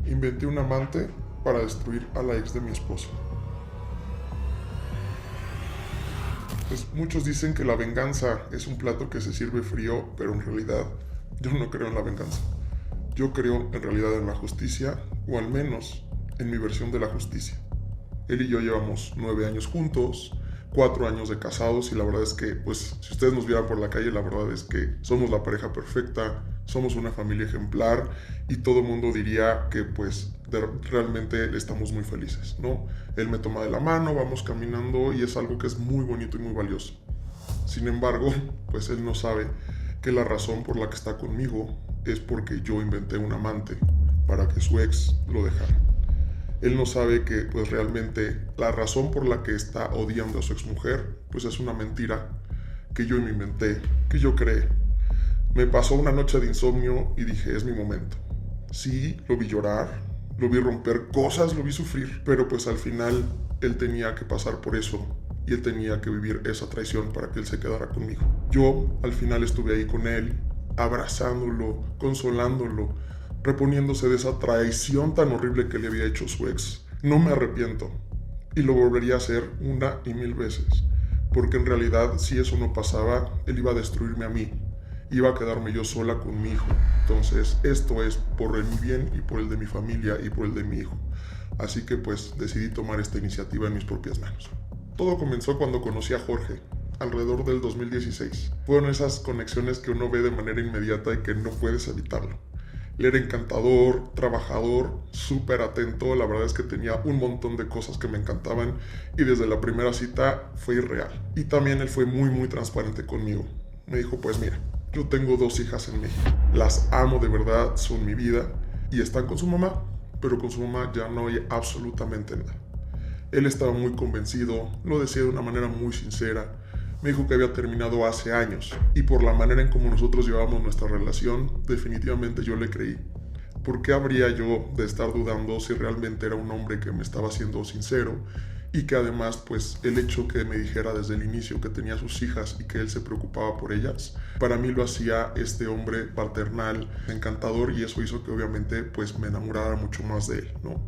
Inventé un amante para destruir a la ex de mi esposo. Pues muchos dicen que la venganza es un plato que se sirve frío, pero en realidad yo no creo en la venganza. Yo creo en realidad en la justicia, o al menos en mi versión de la justicia. Él y yo llevamos 9 años juntos, 4 años de casados y la verdad es que, pues, si ustedes nos vieran por la calle, la verdad es que somos la pareja perfecta, somos una familia ejemplar y todo el mundo diría que, pues, realmente estamos muy felices, ¿no? Él me toma de la mano, vamos caminando y es algo que es muy bonito y muy valioso. Sin embargo, pues él no sabe que la razón por la que está conmigo es porque yo inventé un amante para que su ex lo dejara. Él no sabe que pues realmente la razón por la que está odiando a su exmujer pues es una mentira que yo me inventé, que yo creé. Me pasó una noche de insomnio y dije, es mi momento. Sí, lo vi llorar, lo vi romper cosas, lo vi sufrir, pero pues al final él tenía que pasar por eso y él tenía que vivir esa traición para que él se quedara conmigo. Yo al final estuve ahí con él, abrazándolo, consolándolo, reponiéndose de esa traición tan horrible que le había hecho su ex. No me arrepiento y lo volvería a hacer 1 y 1000 veces, porque en realidad si eso no pasaba, él iba a destruirme a mí, iba a quedarme yo sola con mi hijo. Entonces esto es por mi bien y por el de mi familia y por el de mi hijo. Así que pues decidí tomar esta iniciativa en mis propias manos. Todo comenzó cuando conocí a Jorge, alrededor del 2016. Fueron esas conexiones que uno ve de manera inmediata y que no puedes evitarlo. Él era encantador, trabajador, súper atento, la verdad es que tenía un montón de cosas que me encantaban y desde la primera cita fue irreal. Y también él fue muy transparente conmigo. Me dijo, pues mira, yo tengo 2 hijas en México, las amo de verdad, son mi vida y están con su mamá, pero con su mamá ya no hay absolutamente nada. Él estaba muy convencido, lo decía de una manera muy sincera. Me dijo que había terminado hace años y por la manera en cómo nosotros llevábamos nuestra relación, definitivamente yo le creí. ¿Por qué habría yo de estar dudando si realmente era un hombre que me estaba siendo sincero? Y que además, pues, el hecho que me dijera desde el inicio que tenía sus hijas y que él se preocupaba por ellas, para mí lo hacía este hombre paternal, encantador, y eso hizo que obviamente, pues, me enamorara mucho más de él, ¿no?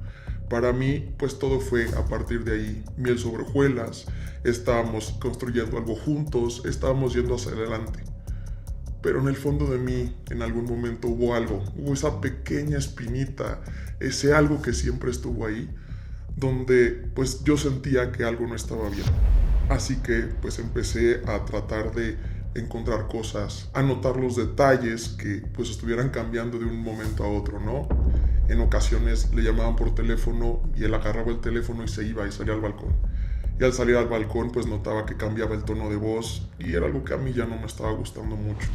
Para mí, pues todo fue a partir de ahí, miel sobre hojuelas, estábamos construyendo algo juntos, estábamos yendo hacia adelante. Pero en el fondo de mí, en algún momento hubo algo, hubo esa pequeña espinita, ese algo que siempre estuvo ahí, donde pues yo sentía que algo no estaba bien. Así que pues empecé a tratar de encontrar cosas, a notar los detalles que pues estuvieran cambiando de un momento a otro, ¿no? En ocasiones le llamaban por teléfono y él agarraba el teléfono y se iba y salía al balcón. Y al salir al balcón pues notaba que cambiaba el tono de voz y era algo que a mí ya no me estaba gustando mucho.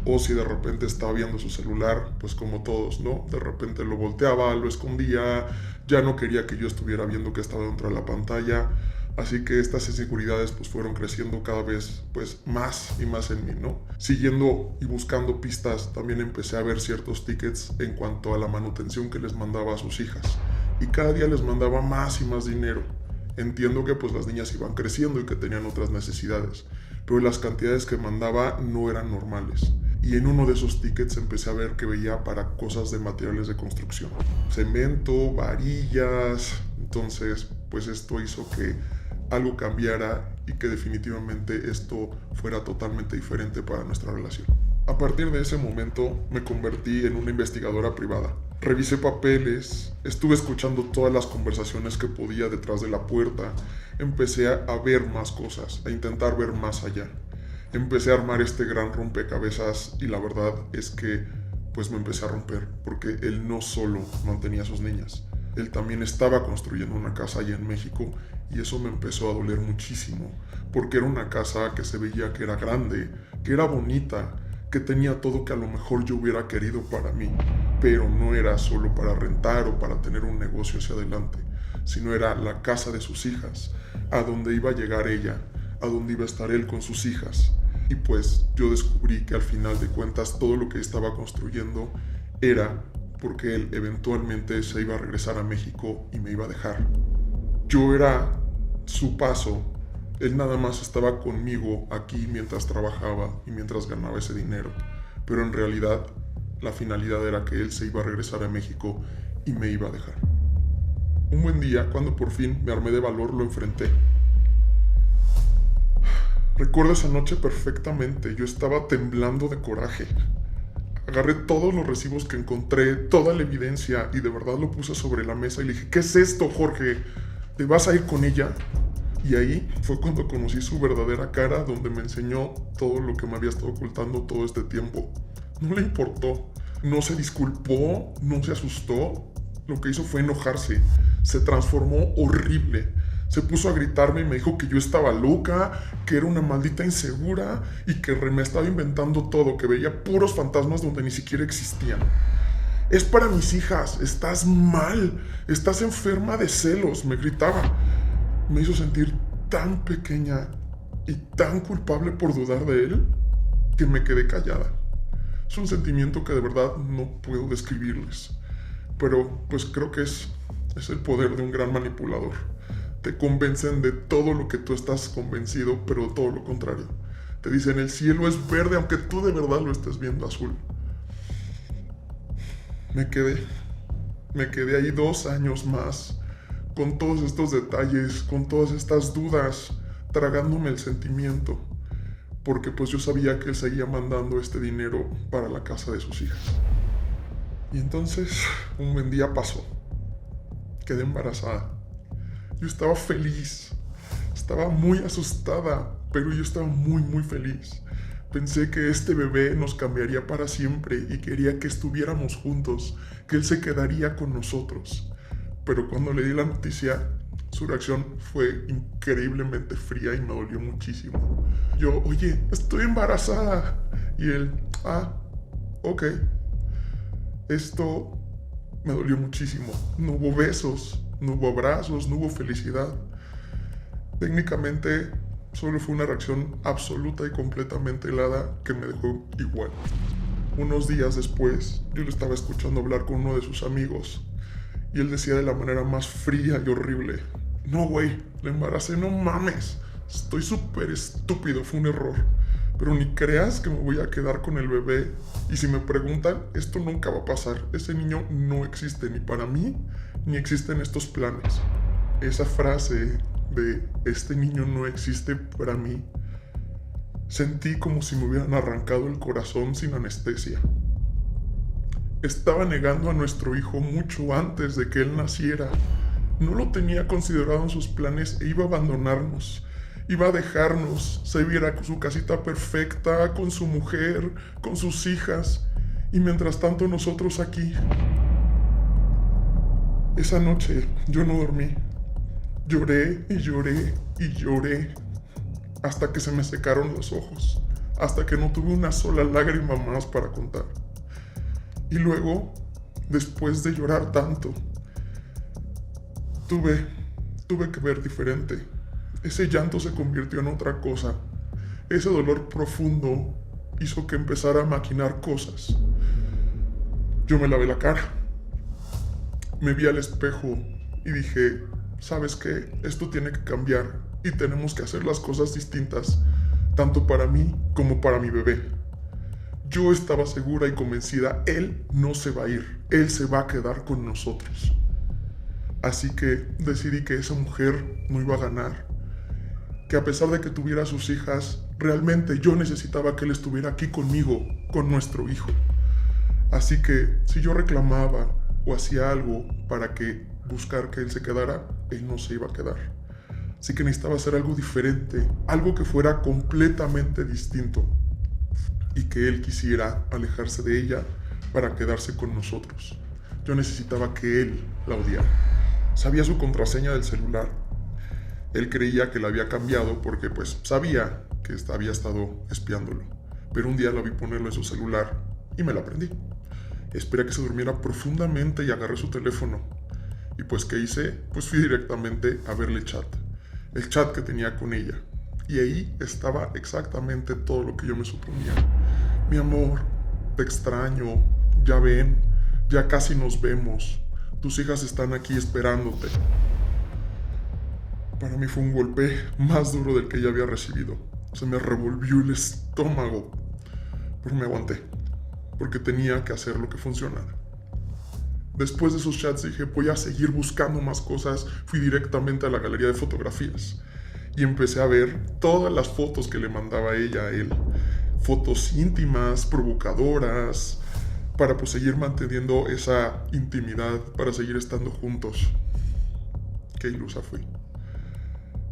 O si de repente estaba viendo su celular, pues como todos, ¿no? De repente lo volteaba, lo escondía, ya no quería que yo estuviera viendo que estaba dentro de la pantalla. Así que estas inseguridades pues fueron creciendo cada vez pues más y más en mí, ¿no? Siguiendo y buscando pistas, también empecé a ver ciertos tickets en cuanto a la manutención que les mandaba a sus hijas. Y cada día les mandaba más y más dinero. Entiendo que pues las niñas iban creciendo y que tenían otras necesidades, pero las cantidades que mandaba no eran normales. Y en uno de esos tickets empecé a ver que veía para cosas de materiales de construcción. Cemento, varillas. Entonces, pues esto hizo que algo cambiara y que definitivamente esto fuera totalmente diferente para nuestra relación. A partir de ese momento me convertí en una investigadora privada. Revisé papeles, estuve escuchando todas las conversaciones que podía detrás de la puerta, empecé a ver más cosas, a intentar ver más allá. Empecé a armar este gran rompecabezas y la verdad es que pues me empecé a romper porque él no solo mantenía a sus niñas, él también estaba construyendo una casa allá en México y eso me empezó a doler muchísimo porque era una casa que se veía que era grande, que era bonita, que tenía todo que a lo mejor yo hubiera querido para mí, pero no era solo para rentar o para tener un negocio hacia adelante, sino era la casa de sus hijas, a donde iba a llegar ella, a donde iba a estar él con sus hijas. Y pues yo descubrí que al final de cuentas todo lo que estaba construyendo era porque él eventualmente se iba a regresar a México y me iba a dejar. Yo era su paso, él nada más estaba conmigo aquí mientras trabajaba y mientras ganaba ese dinero, pero en realidad la finalidad era que él se iba a regresar a México y me iba a dejar. Un buen día, cuando por fin me armé de valor, lo enfrenté. Recuerdo esa noche perfectamente. Yo estaba temblando de coraje. Agarré todos los recibos que encontré, toda la evidencia, y de verdad lo puse sobre la mesa y le dije: ¿qué es esto, Jorge? ¿Te vas a ir con ella? Y ahí fue cuando conocí su verdadera cara, donde me enseñó todo lo que me había estado ocultando todo este tiempo. No le importó, no se disculpó, no se asustó. Lo que hizo fue enojarse. Se transformó horrible. Se puso a gritarme y me dijo que yo estaba loca, que era una maldita insegura y que me estaba inventando todo, que veía puros fantasmas donde ni siquiera existían. Es para mis hijas, estás mal, estás enferma de celos, me gritaba. Me hizo sentir tan pequeña y tan culpable por dudar de él que me quedé callada. Es un sentimiento que de verdad no puedo describirles, pero pues creo que es el poder de un gran manipulador. Te convencen de todo lo que tú estás convencido, pero de todo lo contrario. Te dicen: el cielo es verde, aunque tú de verdad lo estés viendo azul. Me quedé ahí 2 años más, con todos estos detalles, con todas estas dudas, tragándome el sentimiento, porque pues yo sabía que él seguía mandando este dinero para la casa de sus hijas. Y entonces, un buen día pasó. Quedé embarazada. Yo estaba feliz, estaba muy asustada, pero yo estaba muy, muy feliz. Pensé que este bebé nos cambiaría para siempre y quería que estuviéramos juntos, que él se quedaría con nosotros. Pero cuando le di la noticia, su reacción fue increíblemente fría y me dolió muchísimo. Yo: oye, estoy embarazada. Y él: ok. Esto me dolió muchísimo. No hubo besos, no hubo abrazos, no hubo felicidad. Técnicamente solo fue una reacción absoluta y completamente helada que me dejó igual. Unos días después, yo le estaba escuchando hablar con uno de sus amigos y él decía de la manera más fría y horrible: no, güey, la embaracé, no mames. Estoy súper estúpido, fue un error. Pero ni creas que me voy a quedar con el bebé. Y si me preguntan, esto nunca va a pasar. Ese niño no existe ni para mí, ni existen estos planes. Esa frase de este niño no existe para mí, sentí como si me hubieran arrancado el corazón sin anestesia. Estaba negando a nuestro hijo mucho antes de que él naciera. No lo tenía considerado en sus planes e iba a abandonarnos. Iba a dejarnos, se viera con su casita perfecta, con su mujer, con sus hijas, y mientras tanto nosotros aquí. Esa noche yo no dormí. Lloré y lloré y lloré hasta que se me secaron los ojos, hasta que no tuve una sola lágrima más para contar. Y luego, después de llorar tanto, tuve que ver diferente. Ese llanto se convirtió en otra cosa. Ese dolor profundo hizo que empezara a maquinar cosas. Yo me lavé la cara. Me vi al espejo y dije: ¿sabes qué? Esto tiene que cambiar y tenemos que hacer las cosas distintas, tanto para mí como para mi bebé. Yo estaba segura y convencida: él no se va a ir, él se va a quedar con nosotros. Así que decidí que esa mujer no iba a ganar, que a pesar de que tuviera a sus hijas, realmente yo necesitaba que él estuviera aquí conmigo, con nuestro hijo. Así que si yo reclamaba o hacía algo para buscar que él se quedara, él no se iba a quedar. Así que necesitaba hacer algo diferente, algo que fuera completamente distinto y que él quisiera alejarse de ella para quedarse con nosotros. Yo necesitaba que él la odiara. Sabía su contraseña del celular. Él creía que la había cambiado porque pues sabía que había estado espiándolo. Pero un día la vi ponerlo en su celular y me la aprendí. Esperé a que se durmiera profundamente y agarré su teléfono. Y pues ¿qué hice? Pues fui directamente a verle el chat que tenía con ella. Y ahí estaba exactamente todo lo que yo me suponía. Mi amor, te extraño, ya ven, ya casi nos vemos. Tus hijas están aquí esperándote. Para mí fue un golpe más duro del que ya había recibido. Se me revolvió el estómago. Pero me aguanté, porque tenía que hacer lo que funcionara. Después de esos chats dije, voy a seguir buscando más cosas. Fui directamente a la galería de fotografías y empecé a ver todas las fotos que le mandaba ella a él. Fotos íntimas, provocadoras, para pues seguir manteniendo esa intimidad, para seguir estando juntos. Qué ilusa fui.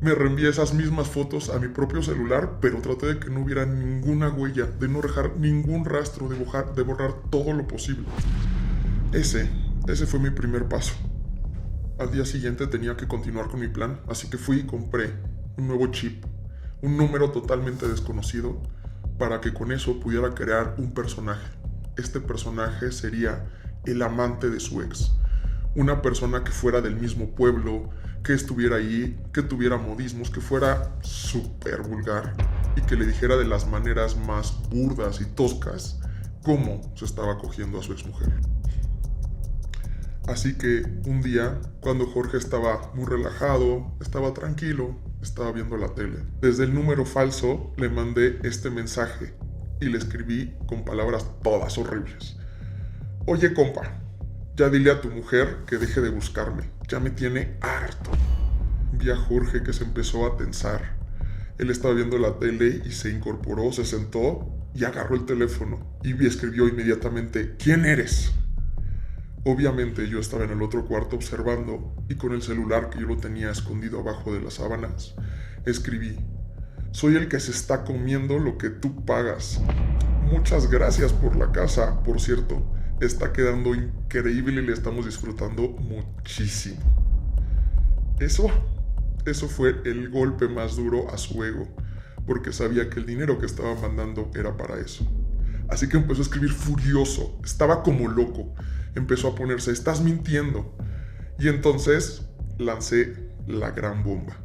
Me reenvié esas mismas fotos a mi propio celular, pero traté de que no hubiera ninguna huella, de no dejar ningún rastro, de borrar todo lo posible. Ese fue mi primer paso. Al día siguiente tenía que continuar con mi plan, así que fui y compré un nuevo chip, un número totalmente desconocido, para que con eso pudiera crear un personaje. Este personaje sería el amante de su ex. Una persona que fuera del mismo pueblo, que estuviera ahí, que tuviera modismos, que fuera súper vulgar y que le dijera de las maneras más burdas y toscas cómo se estaba cogiendo a su exmujer. Así que un día, cuando Jorge estaba muy relajado, estaba tranquilo, estaba viendo la tele, desde el número falso le mandé este mensaje y le escribí con palabras todas horribles. Oye, compa, ya dile a tu mujer que deje de buscarme, ya me tiene harto. Vi a Jorge que se empezó a tensar. Él estaba viendo la tele y se incorporó, se sentó y agarró el teléfono y escribió inmediatamente, ¿quién eres? Obviamente yo estaba en el otro cuarto observando y con el celular que yo lo tenía escondido abajo de las sábanas, escribí, soy el que se está comiendo lo que tú pagas. Muchas gracias por la casa, por cierto, está quedando increíble y le estamos disfrutando muchísimo. Eso fue el golpe más duro a su ego, porque sabía que el dinero que estaba mandando era para eso. Así que empezó a escribir furioso, estaba como loco. Empezó a ponerse, estás mintiendo. Y entonces lancé la gran bomba.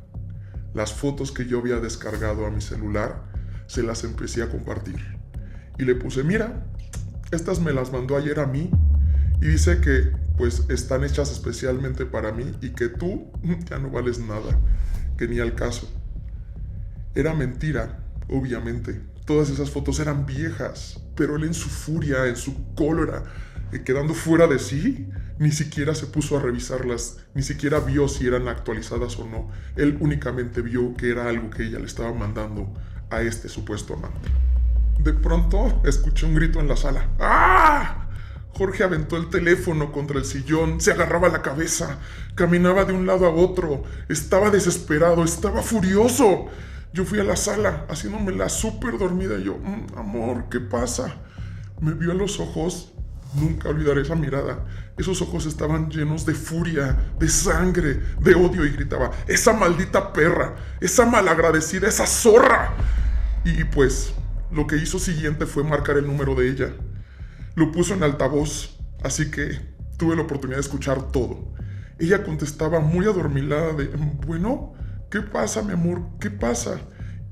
Las fotos que yo había descargado a mi celular, se las empecé a compartir. Y le puse, mira, estas me las mandó ayer a mí. Y dice que pues están hechas especialmente para mí y que tú ya no vales nada, que ni al caso. Era mentira, obviamente. Todas esas fotos eran viejas, pero él en su furia, en su cólera, quedando fuera de sí, ni siquiera se puso a revisarlas, ni siquiera vio si eran actualizadas o no. Él únicamente vio que era algo que ella le estaba mandando a este supuesto amante. De pronto escuché un grito en la sala. ¡Ah! Jorge aventó el teléfono contra el sillón, se agarraba la cabeza, caminaba de un lado a otro, estaba desesperado, estaba furioso. Yo fui a la sala, haciéndome la súper dormida y yo, amor, ¿qué pasa? Me vio a los ojos, nunca olvidaré esa mirada. Esos ojos estaban llenos de furia, de sangre, de odio y gritaba, ¡esa maldita perra! ¡Esa malagradecida! ¡Esa zorra! Y pues, lo que hizo siguiente fue marcar el número de ella. Lo puso en altavoz, así que tuve la oportunidad de escuchar todo. Ella contestaba muy adormilada de, bueno, ¿qué pasa, mi amor? ¿Qué pasa?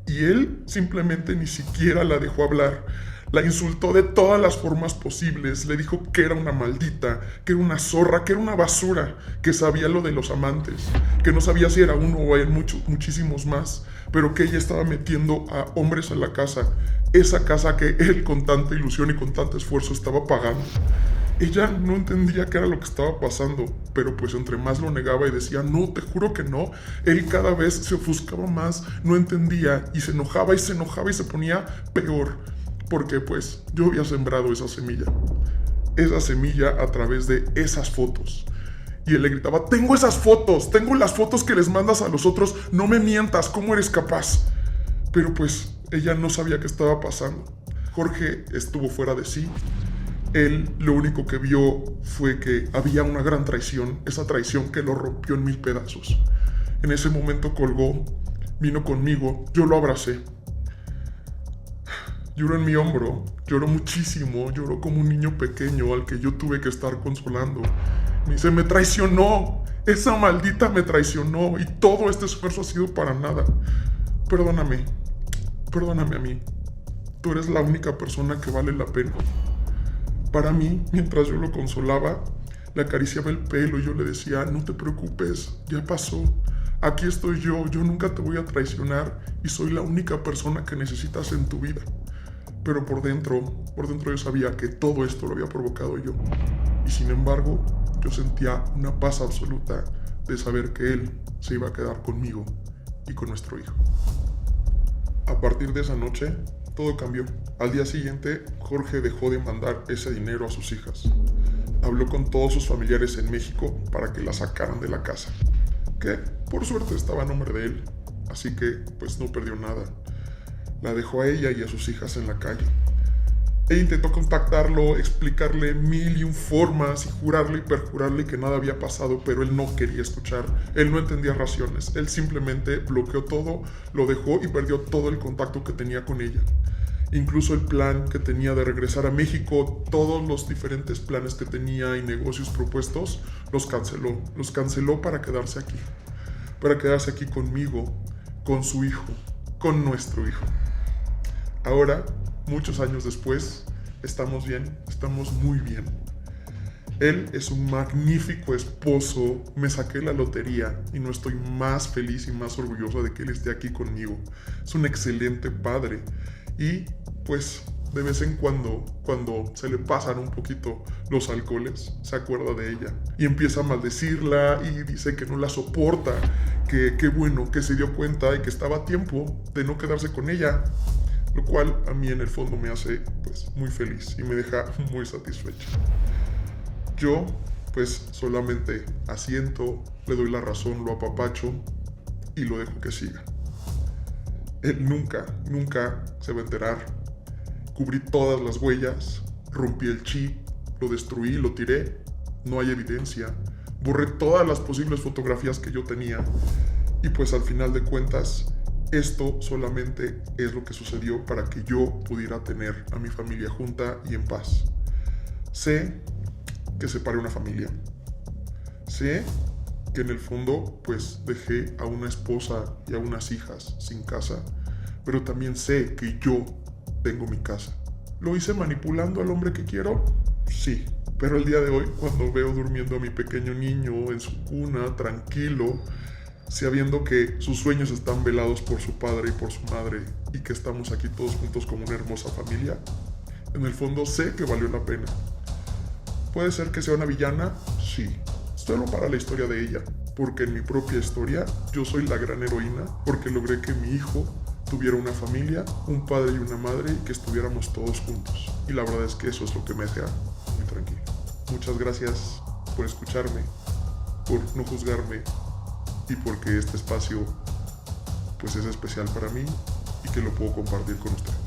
Y él simplemente ni siquiera la dejó hablar. La insultó de todas las formas posibles. Le dijo que era una maldita, que era una zorra, que era una basura, que sabía lo de los amantes, que no sabía si era uno o eran muchísimos más, pero que ella estaba metiendo a hombres a la casa. Esa casa que él con tanta ilusión y con tanto esfuerzo estaba pagando. Ella no entendía qué era lo que estaba pasando, pero pues entre más lo negaba y decía, no, te juro que no, él cada vez se ofuscaba más, no entendía y se enojaba y se enojaba y se ponía peor, porque pues yo había sembrado esa semilla a través de esas fotos. Y él le gritaba, tengo esas fotos, tengo las fotos que les mandas a los otros, no me mientas, ¿cómo eres capaz? Pero pues ella no sabía qué estaba pasando. Jorge estuvo fuera de sí. Él lo único que vio fue que había una gran traición, esa traición que lo rompió en 1000 pedazos. En ese momento colgó, vino conmigo, yo lo abracé. Lloró en mi hombro, lloró muchísimo, lloró como un niño pequeño al que yo tuve que estar consolando. Me dice, me traicionó, esa maldita me traicionó y todo este esfuerzo ha sido para nada. Perdóname a mí, tú eres la única persona que vale la pena. Para mí, mientras yo lo consolaba, le acariciaba el pelo y yo le decía, no te preocupes, ya pasó. Aquí estoy yo nunca te voy a traicionar y soy la única persona que necesitas en tu vida. Pero por dentro yo sabía que todo esto lo había provocado yo. Y sin embargo, yo sentía una paz absoluta de saber que él se iba a quedar conmigo y con nuestro hijo. A partir de esa noche, todo cambió. Al día siguiente, Jorge dejó de mandar ese dinero a sus hijas. Habló con todos sus familiares en México para que la sacaran de la casa, que por suerte estaba a nombre de él, así que pues no perdió nada. La dejó a ella y a sus hijas en la calle. Ella intentó contactarlo, explicarle mil y un formas y jurarle y perjurarle que nada había pasado, pero él no quería escuchar, él no entendía razones, él simplemente bloqueó todo, lo dejó y perdió todo el contacto que tenía con ella. Incluso el plan que tenía de regresar a México, todos los diferentes planes que tenía y negocios propuestos, los canceló para quedarse aquí conmigo, con su hijo, con nuestro hijo. Ahora, muchos años después, estamos bien, estamos muy bien. Él es un magnífico esposo, me saqué la lotería y no estoy más feliz y más orgulloso de que él esté aquí conmigo. Es un excelente padre y pues de vez en cuando se le pasan un poquito los alcoholes, se acuerda de ella y empieza a maldecirla y dice que no la soporta, que qué bueno que se dio cuenta y que estaba a tiempo de no quedarse con ella. Lo cual a mí en el fondo me hace pues muy feliz y me deja muy satisfecho. Yo pues solamente asiento, le doy la razón, lo apapacho y lo dejo que siga. Él nunca se va a enterar. Cubrí todas las huellas, rompí el chip, lo destruí, lo tiré, no hay evidencia. Borré todas las posibles fotografías que yo tenía y pues al final de cuentas esto solamente es lo que sucedió para que yo pudiera tener a mi familia junta y en paz. Sé que separé una familia. Sé que en el fondo pues dejé a una esposa y a unas hijas sin casa, pero también sé que yo tengo mi casa. ¿Lo hice manipulando al hombre que quiero? Sí, pero el día de hoy cuando veo durmiendo a mi pequeño niño en su cuna, tranquilo, sabiendo que sus sueños están velados por su padre y por su madre y que estamos aquí todos juntos como una hermosa familia, en el fondo sé que valió la pena. ¿Puede ser que sea una villana? Sí, solo para la historia de ella, porque en mi propia historia yo soy la gran heroína porque logré que mi hijo tuviera una familia, un padre y una madre y que estuviéramos todos juntos. Y la verdad es que eso es lo que me deja muy tranquilo. Muchas gracias por escucharme, por no juzgarme y porque este espacio pues es especial para mí y que lo puedo compartir con ustedes.